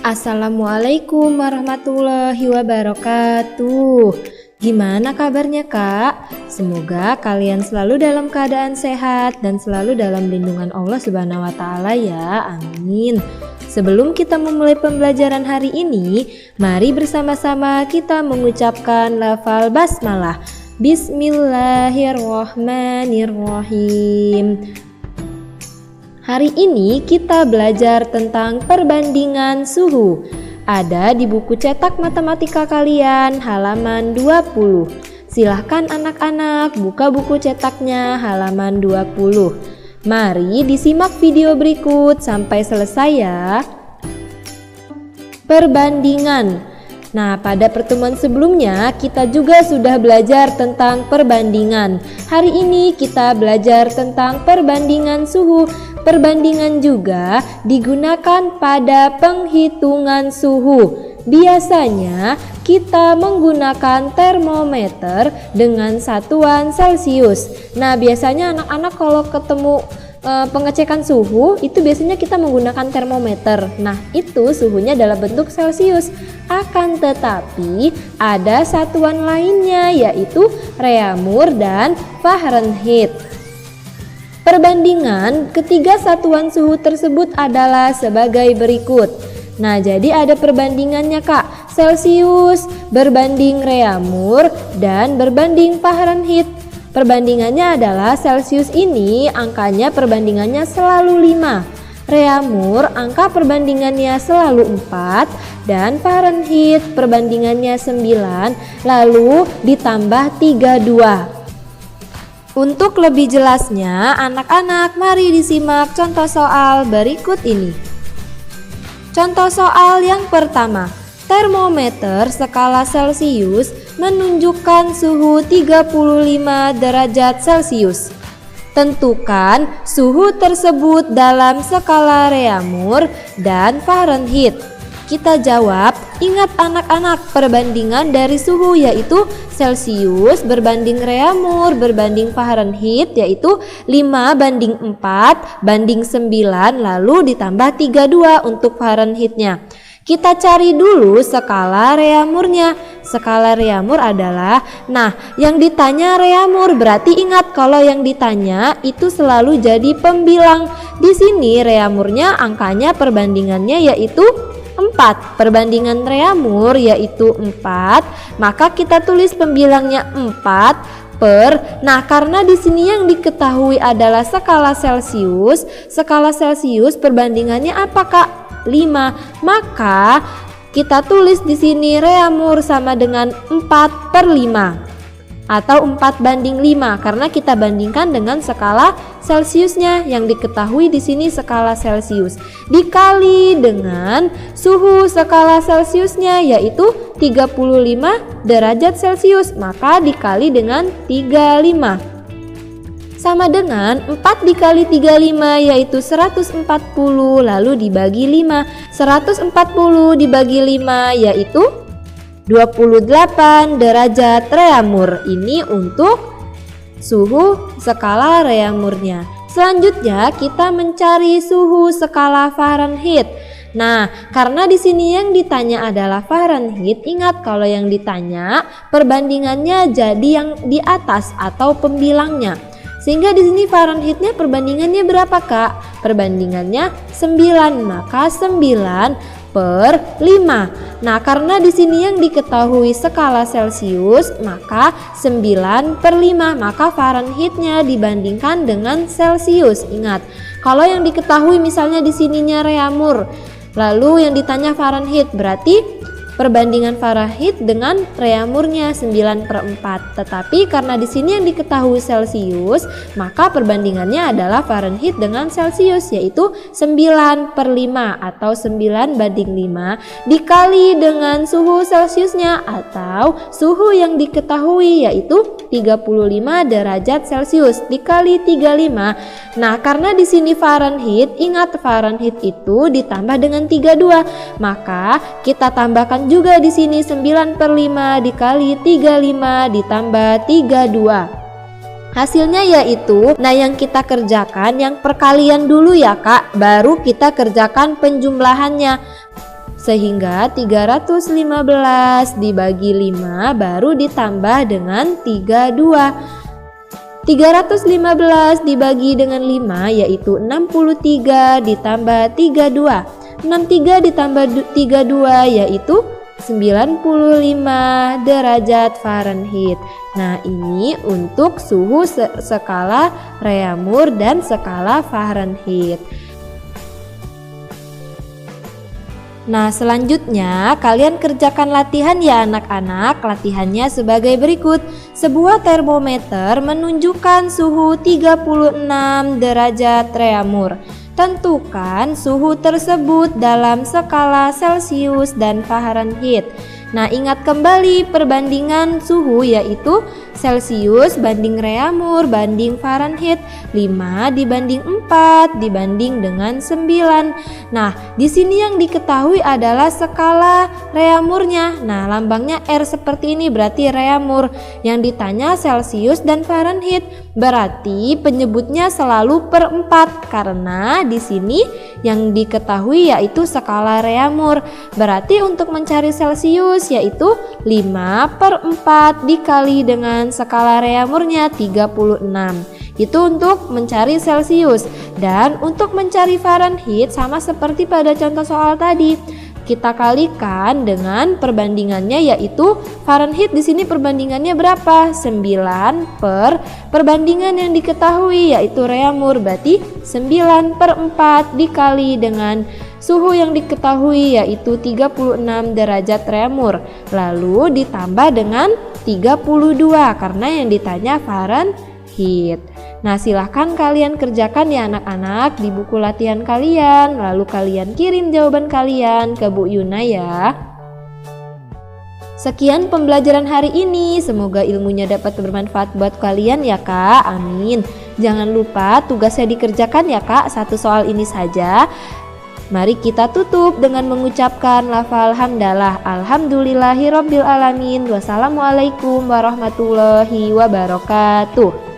Assalamualaikum warahmatullahi wabarakatuh. Gimana kabarnya kak? Semoga kalian selalu dalam keadaan sehat dan selalu dalam lindungan Allah Subhanahu wa Ta'ala ya, amin. Sebelum kita memulai pembelajaran hari ini, mari bersama-sama kita mengucapkan lafal basmalah. Bismillahirrahmanirrahim. Hari ini kita belajar tentang perbandingan suhu. Ada di buku cetak matematika kalian halaman 20. Silahkan anak-anak buka buku cetaknya halaman 20. Mari disimak video berikut sampai selesai ya. Perbandingan. Nah, pada pertemuan sebelumnya kita juga sudah belajar tentang perbandingan. Hari ini kita belajar tentang perbandingan suhu. Perbandingan juga digunakan pada penghitungan suhu. Biasanya kita menggunakan termometer dengan satuan Celcius. Nah, biasanya anak-anak kalau ketemu pengecekan suhu itu biasanya kita menggunakan termometer. Nah, itu suhunya dalam bentuk Celcius. Akan tetapi ada satuan lainnya yaitu Reaumur dan Fahrenheit. Perbandingan ketiga satuan suhu tersebut adalah sebagai berikut. Nah, jadi ada perbandingannya kak, Celcius berbanding Reaumur dan berbanding Fahrenheit. Perbandingannya adalah Celcius ini angkanya perbandingannya selalu 5, Reaumur angka perbandingannya selalu 4, dan Fahrenheit perbandingannya 9 lalu ditambah 32. Untuk lebih jelasnya, anak-anak mari disimak contoh soal berikut ini. Contoh soal yang pertama, termometer skala Celcius menunjukkan suhu 35 derajat Celcius. Tentukan suhu tersebut dalam skala Reaumur dan Fahrenheit. Kita jawab, ingat anak-anak, perbandingan dari suhu yaitu Celcius berbanding Reaumur berbanding Fahrenheit yaitu 5:4:9 lalu ditambah 32 untuk Fahrenheitnya. Kita cari dulu skala Reaumurnya. Skala Reaumur adalah, nah yang ditanya Reaumur, berarti ingat kalau yang ditanya itu selalu jadi pembilang. Di sini Reaumurnya angkanya perbandingannya yaitu 4, perbandingan Reaumur yaitu 4, maka kita tulis pembilangnya 4 per. Nah, karena di sini yang diketahui adalah skala Celcius. Skala Celcius perbandingannya apa kak? 5. Maka kita tulis di sini Reaumur sama dengan 4/5 atau 4/5 karena kita bandingkan dengan skala Celciusnya yang diketahui di sini skala Celcius dikali dengan suhu skala Celciusnya yaitu 35 derajat Celcius, maka dikali dengan 35 sama dengan 4 dikali 35 yaitu 140 lalu dibagi 5. 140 dibagi 5 yaitu 28 derajat Reaumur. Ini untuk suhu skala Reaumurnya. Selanjutnya kita mencari suhu skala Fahrenheit. Nah, karena di sini yang ditanya adalah Fahrenheit, ingat kalau yang ditanya perbandingannya jadi yang di atas atau pembilangnya. Sehingga di sini Fahrenheitnya perbandingannya berapa kak? Perbandingannya 9, maka 9/5. Nah, karena di sini yang diketahui skala Celcius, maka 9/5, maka Fahrenheitnya dibandingkan dengan Celcius. Ingat, kalau yang diketahui misalnya di sininya Reaumur, lalu yang ditanya Fahrenheit, berarti perbandingan Fahrenheit dengan Reaumurnya 9/4. Tetapi karena di sini yang diketahui Celcius, maka perbandingannya adalah Fahrenheit dengan Celcius yaitu 9/5 atau 9/5 dikali dengan suhu Celciusnya atau suhu yang diketahui yaitu 35 derajat Celcius dikali 35. Nah, karena di sini Fahrenheit, ingat Fahrenheit itu ditambah dengan 32, maka kita tambahkan juga di sini 9/5 dikali 35 ditambah 32. Hasilnya yaitu, nah yang kita kerjakan yang perkalian dulu ya kak, baru kita kerjakan penjumlahannya. Sehingga 315 dibagi 5 baru ditambah dengan 32. 315 dibagi dengan 5 yaitu 63 ditambah 32. 63 ditambah 32 yaitu 95 derajat Fahrenheit. Nah, ini untuk suhu skala Reaumur dan skala Fahrenheit. Nah, selanjutnya kalian kerjakan latihan ya anak-anak. Latihannya sebagai berikut. Sebuah termometer menunjukkan suhu 36 derajat Reaumur. Tentukan suhu tersebut dalam skala Celcius dan Fahrenheit. Nah, ingat kembali perbandingan suhu yaitu Celcius banding Reaumur banding Fahrenheit, 5 dibanding 4 dibanding dengan 9. Nah, di sini yang diketahui adalah skala Reaumurnya. Nah, lambangnya R seperti ini berarti Reaumur. Yang ditanya Celcius dan Fahrenheit, berarti penyebutnya selalu per 4 karena di sini yang diketahui yaitu skala Reaumur. Berarti untuk mencari Celcius yaitu 5/4 dikali dengan skala Reaumurnya 36. Itu untuk mencari Celcius. Dan untuk mencari Fahrenheit sama seperti pada contoh soal tadi. Kita kalikan dengan perbandingannya yaitu Fahrenheit di sini perbandingannya berapa? 9 per perbandingan yang diketahui yaitu Reaumur, berarti 9/4 dikali dengan suhu yang diketahui yaitu 36 derajat Reaumur. Lalu ditambah dengan 32 karena yang ditanya Fahrenheit. Nah, silahkan kalian kerjakan ya anak-anak di buku latihan kalian. Lalu kalian kirim jawaban kalian ke Bu Yuna ya. Sekian pembelajaran hari ini. Semoga ilmunya dapat bermanfaat buat kalian ya Kak. Amin. Jangan lupa tugasnya dikerjakan ya Kak. Satu soal ini saja. Mari kita tutup dengan mengucapkan lafal hamdalah. Alhamdulillahirabbil alamin. Wassalamualaikum warahmatullahi wabarakatuh.